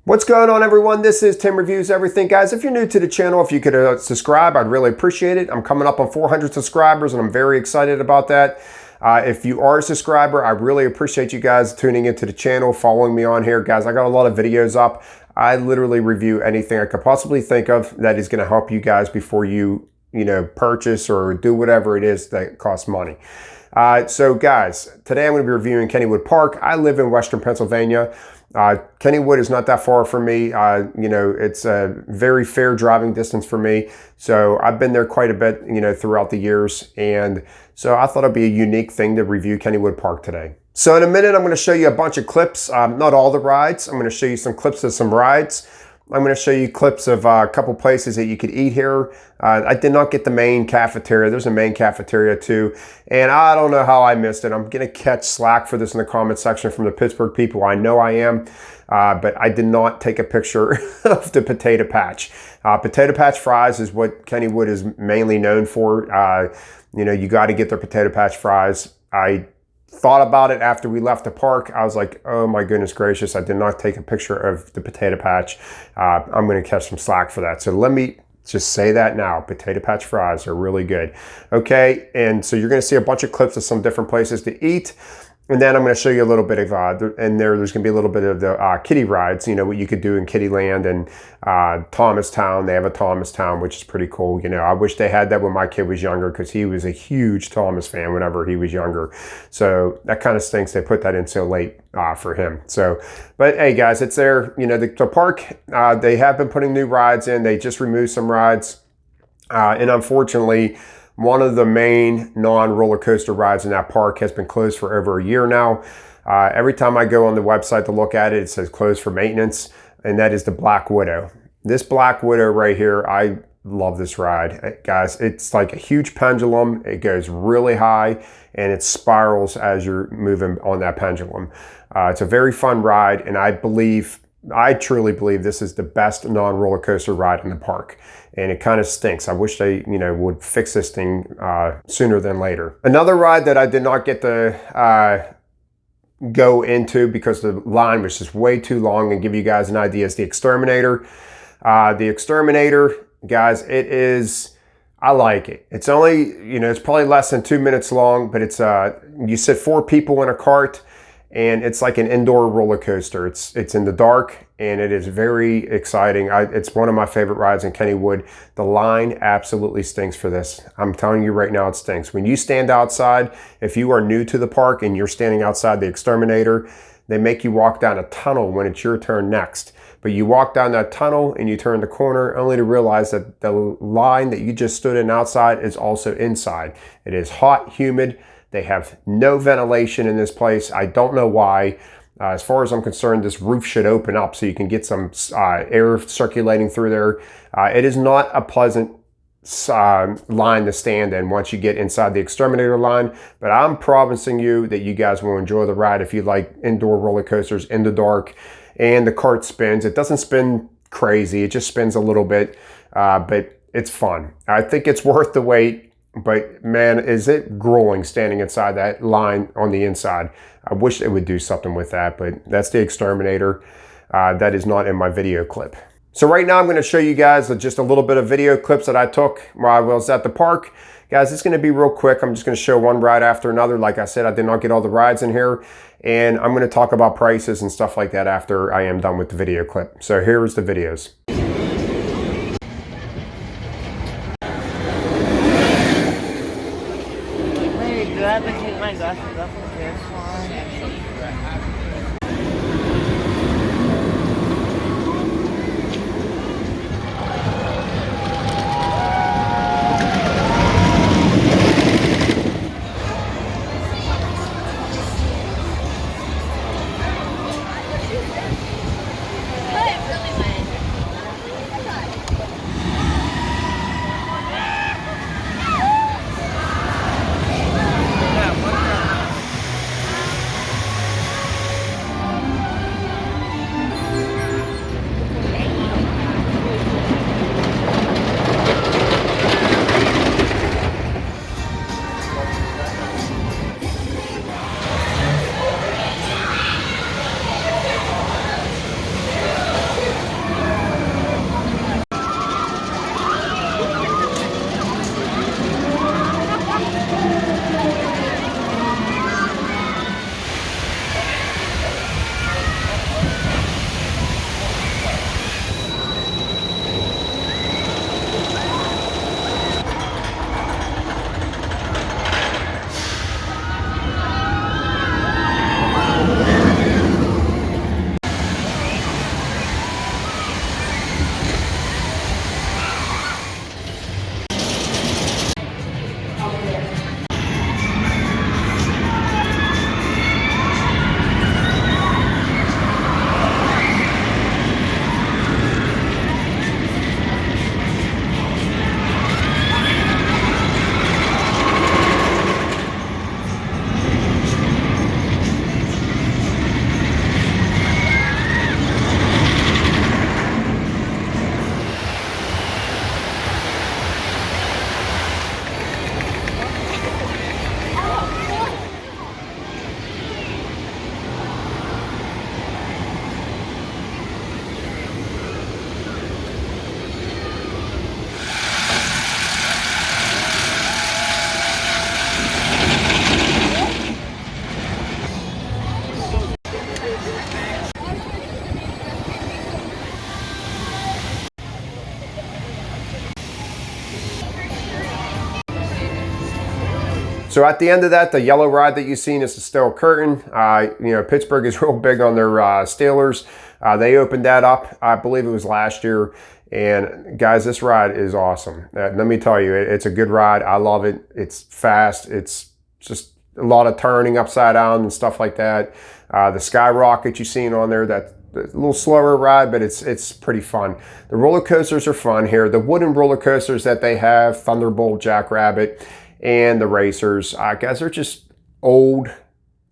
What's going on, everyone? This is Tim Reviews Everything. Guys, if you're new to the channel, if you could subscribe, I'd really appreciate it. I'm coming up on 400 subscribers and I'm very excited about that. If you are a subscriber, I really appreciate you guys tuning into the channel, following me on here. Guys, I got a lot of videos up. I literally review anything I could possibly think of that is going to help you guys before you purchase or do whatever it is that costs money. So guys, today I'm going to be reviewing Kennywood Park. I live in Western Pennsylvania. Kennywood is not that far from me. It's a very fair driving distance for me. So I've been there quite a bit, throughout the years. And so I thought it'd be a unique thing to review Kennywood Park today. So in a minute, I'm going to show you a bunch of clips, not all the rides. I'm going to show you some clips of some rides. I'm going to show you clips of a couple places that you could eat here. I did not get the main cafeteria. There's a main cafeteria too. And I don't know how I missed it. I'm going to catch slack for this in the comment section from the Pittsburgh people. I know I am. But I did not take a picture of the potato patch. Potato patch fries is what Kennywood is mainly known for. You got to get their potato patch fries. I thought about it after we left the park. I was like, oh my goodness gracious, I did not take a picture of the potato patch. I'm going to catch some slack for that. So let me just say that now. Potato patch fries are really good. Okay, and so you're going to see a bunch of clips of some different places to eat. And then I'm going to show you a little bit of, there's going to be a little bit of the kiddie rides, what you could do in Kittyland and Thomastown. They have a Thomastown, which is pretty cool. I wish they had that when my kid was younger because he was a huge Thomas fan whenever he was younger. So that kind of stinks they put that in so late for him. So, but hey guys, it's there. The park, they have been putting new rides in. They just removed some rides. And unfortunately, one of the main non-roller coaster rides in that park has been closed for over a year now. Every time I go on the website to look at it, it says closed for maintenance, and that is the Black Widow. This Black Widow right here, I love this ride. Guys, it's like a huge pendulum. It goes really high, and it spirals as you're moving on that pendulum. It's a very fun ride, and I truly believe this is the best non-roller coaster ride in the park. And it kind of stinks. I wish they, would fix this thing sooner than later. Another ride that I did not get to go into because the line was just way too long, and give you guys an idea, is the Exterminator. The Exterminator, guys, I like it. It's only, it's probably less than 2 minutes long, but it's, you sit 4 people in a cart, and it's like an indoor roller coaster. It's in the dark, and it is very exciting. It's one of my favorite rides in Kennywood. The line absolutely stinks for this. I'm telling you right now, it stinks. When you stand outside, if you are new to the park and you're standing outside the Exterminator, they make you walk down a tunnel when it's your turn next. But you walk down that tunnel and you turn the corner only to realize that the line that you just stood in outside is also inside. It is hot, humid. They have no ventilation in this place. I don't know why. As far as I'm concerned, this roof should open up so you can get some air circulating through there. It is not a pleasant line to stand in once you get inside the Exterminator line, but I'm promising you that you guys will enjoy the ride if you like indoor roller coasters in the dark. And the cart spins. It doesn't spin crazy. It just spins a little bit, but it's fun. I think it's worth the wait. But man, is it grueling standing inside that line on the inside. I wish they would do something with that, but that's the Exterminator. That is not in my video clip. So right now I'm going to show you guys just a little bit of video clips that I took while I was at the park. Guys, it's going to be real quick. I'm just going to show one ride after another. Like I said, I did not get all the rides in here. And I'm going to talk about prices and stuff like that after I am done with the video clip. So here's the videos. Do I have to take my glasses off of this one? So at the end of that, the yellow ride that you've seen is the steel curtain. You know, Pittsburgh is real big on their Steelers. They opened that up, I believe it was last year. And guys, this ride is awesome. Let me tell you, it's a good ride. I love it. It's fast. It's just a lot of turning upside down and stuff like that. The skyrocket you've seen on there, that's a little slower ride, but it's pretty fun. The roller coasters are fun here. The wooden roller coasters that they have, Thunderbolt, Jackrabbit, and the racers, guys, they're just old.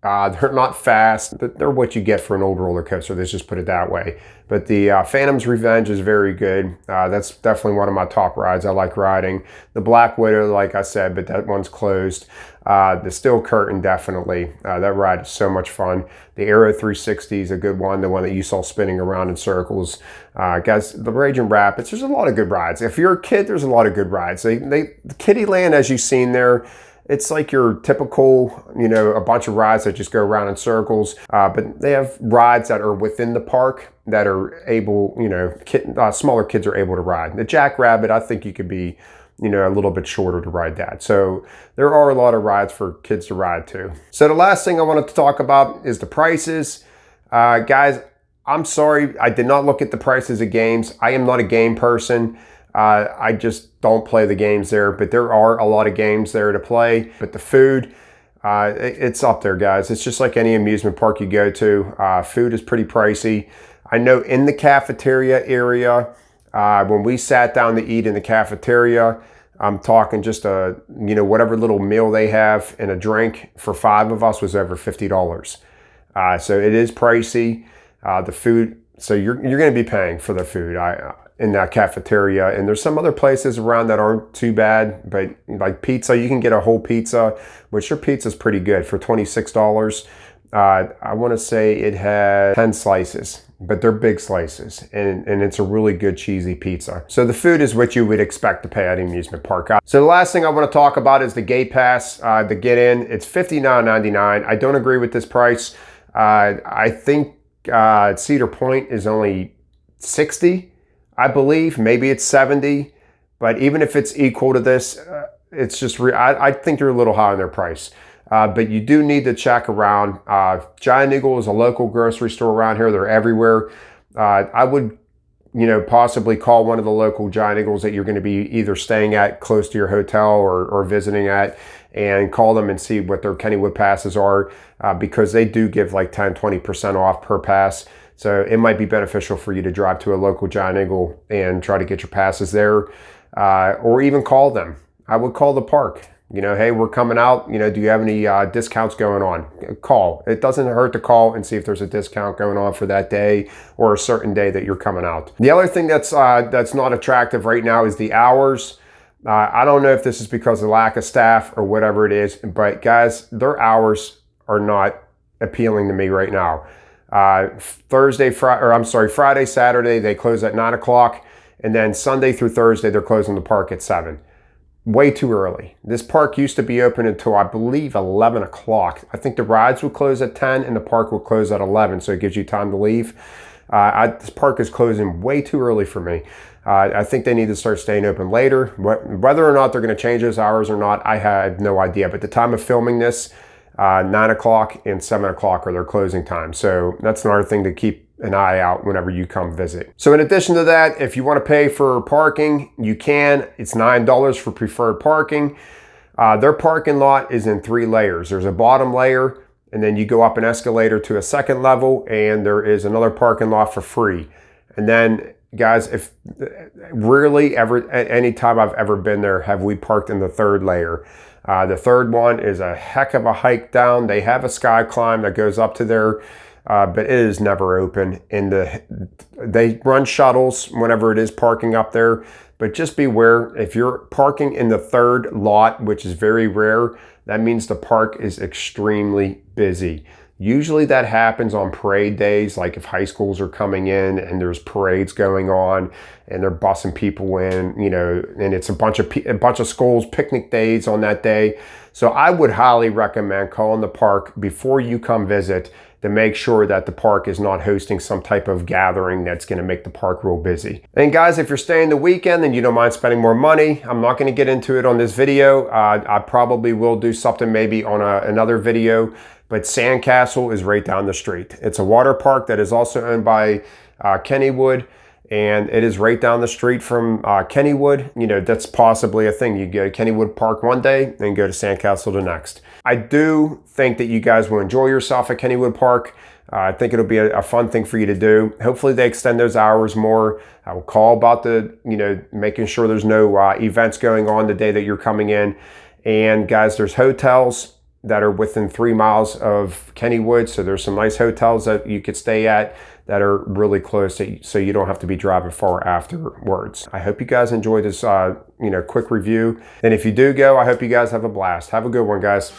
They're not fast. They're what you get for an old roller coaster. Let's just put it that way. But the Phantom's Revenge is very good. That's definitely one of my top rides I like riding. The Black Widow, like I said, but that one's closed. The Steel Curtain, definitely. That ride is so much fun. The Aero 360 is a good one, the one that you saw spinning around in circles. Guys, the Raging Rapids, there's a lot of good rides. If you're a kid, there's a lot of good rides. The Kiddieland, as you've seen there, it's like your typical, you know, a bunch of rides that just go around in circles. But they have rides that are within the park that are able, you know, smaller kids are able to ride. The Jackrabbit, I think you could be, you know, a little bit shorter to ride that. So there are a lot of rides for kids to ride too. So the last thing I wanted to talk about is the prices. Guys, I'm sorry, I did not look at the prices of games. I am not a game person. I just don't play the games there, but there are a lot of games there to play. But the food, it's up there, guys. It's just like any amusement park you go to. Food is pretty pricey. I know in the cafeteria area, when we sat down to eat in the cafeteria, I'm talking just a, you know, whatever little meal they have and a drink for 5 of us was over $50. So it is pricey. The food, so you're going to be paying for the food. In that cafeteria, and there's some other places around that aren't too bad, but like pizza, you can get a whole pizza, which your pizza's pretty good for $26. I want to say it had 10 slices, but they're big slices, and it's a really good cheesy pizza. So the food is what you would expect to pay at an amusement park. So the last thing I want to talk about is the gate pass to get in. It's $59.99. I don't agree with this price. I think Cedar Point is only $60. I believe maybe it's $70, but even if it's equal to this, it's just, I think they're a little high on their price. But you do need to check around. Giant Eagle is a local grocery store around here. They're everywhere. I would, you know, possibly call one of the local Giant Eagles that you're going to be either staying at close to your hotel or visiting at, and call them and see what their Kennywood passes are, because they do give like 10-20% off per pass. So it might be beneficial for you to drive to a local Giant Eagle and try to get your passes there, or even call them. I would call the park. You know, hey, we're coming out. You know, do you have any discounts going on? Call. It doesn't hurt to call and see if there's a discount going on for that day or a certain day that you're coming out. The other thing that's not attractive right now is the hours. I don't know if this is because of lack of staff or whatever it is, but guys, their hours are not appealing to me right now. Friday, Saturday, they close at 9 o'clock. And then Sunday through Thursday, they're closing the park at 7. Way too early. This park used to be open until, I believe, 11 o'clock. I think the rides would close at 10 and the park would close at 11. So it gives you time to leave. This park is closing way too early for me. I think they need to start staying open later. Whether or not they're going to change those hours or not, I had no idea. But the time of filming this, 9 o'clock and 7 o'clock are their closing time. So that's another thing to keep an eye out whenever you come visit. So in addition to that, if you want to pay for parking, you can. It's $9 for preferred parking. Their parking lot is in 3 layers. There's a bottom layer, and then you go up an escalator to a second level, and there is another parking lot for free. And then, guys, if rarely ever, at any time I've ever been there, have we parked in the 3rd layer. The 3rd one is a heck of a hike down. They have a sky climb that goes up to there, but it is never open. They run shuttles whenever it is parking up there, but just beware, if you're parking in the 3rd lot, which is very rare, that means the park is extremely busy. Usually that happens on parade days, like if high schools are coming in and there's parades going on and they're busing people in, you know, and it's a bunch of schools picnic days on that day. So I would highly recommend calling the park before you come visit to make sure that the park is not hosting some type of gathering that's going to make the park real busy. And guys, if you're staying the weekend and you don't mind spending more money, I'm not going to get into it on this video. I probably will do something maybe on another video, but Sandcastle is right down the street. It's a water park that is also owned by Kennywood, and it is right down the street from Kennywood. You know, that's possibly a thing. You go to Kennywood Park one day and go to Sandcastle the next. I do think that you guys will enjoy yourself at Kennywood Park. I think it'll be a fun thing for you to do. Hopefully they extend those hours more. I will call about the, you know, making sure there's no events going on the day that you're coming in. And guys, there's hotels that are within 3 miles of Kennywood. So there's some nice hotels that you could stay at that are really close, so you don't have to be driving far afterwards. I hope you guys enjoy this quick review. And if you do go, I hope you guys have a blast. Have a good one, guys.